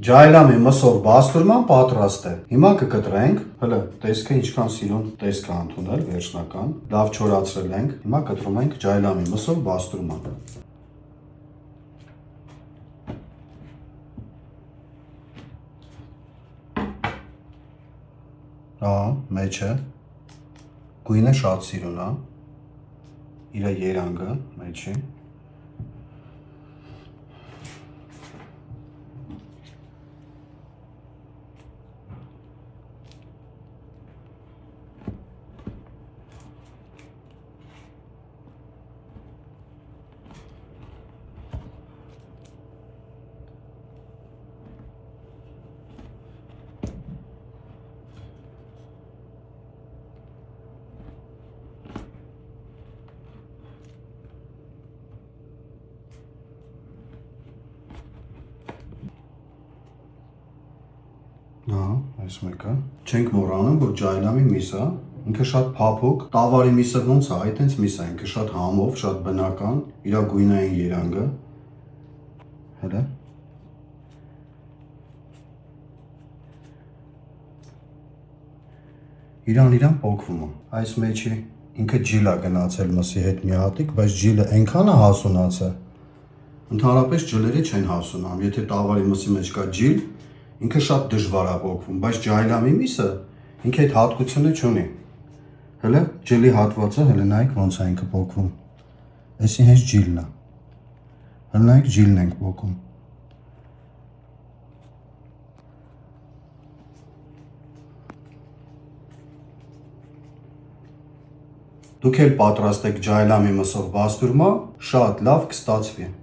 Ջայլամի մսով բաստուրման պատրաստ է։ Հիմա կկտրենք, հələ տեսքը ինչքան սիրուն տեսք է ընդունել վերջնական, լավ չորացրել ենք, հիմա կտրում ենք ջայլամի մսով բաստուրման։ Ահա, մեջը, գույնը շատ սիրուն է, իր երանգը մեջի։ Ահա, այս մեկը։ Չենք մոռանում, որ ջայլամի միս է, ինքը շատ փափուկ, տավարի միսը ոնց է, այտենց միս է, ինքը շատ համով, շատ բնական, իր գույնային երանգը։ Հələ։ Իրան փոխվում է։ Այս մեջի ինքը ջիլ է գնացել մսի հետ մի հատիկ, բայց ջիլը այնքան է հասունացել։ Ընդհանրապես ջլերը չեն հասունանում, եթե տավարի մսի մեջ կա ջիլ, ինքը շատ դժվար է փոխվում, բայց ջայլամի միսը ինքը այդ հատկությունը չունի։ Հələ ջլի հատվածը, հələ նայեք ոնց է ինքը փոխվում։ Էսի հենց ջիլն է։ Հələ նայեք ջիլն ենք փոխում։ Դուք էլ պատրաստեք ջայլամի մսով բաստուրմա, շատ լավ կստացվի։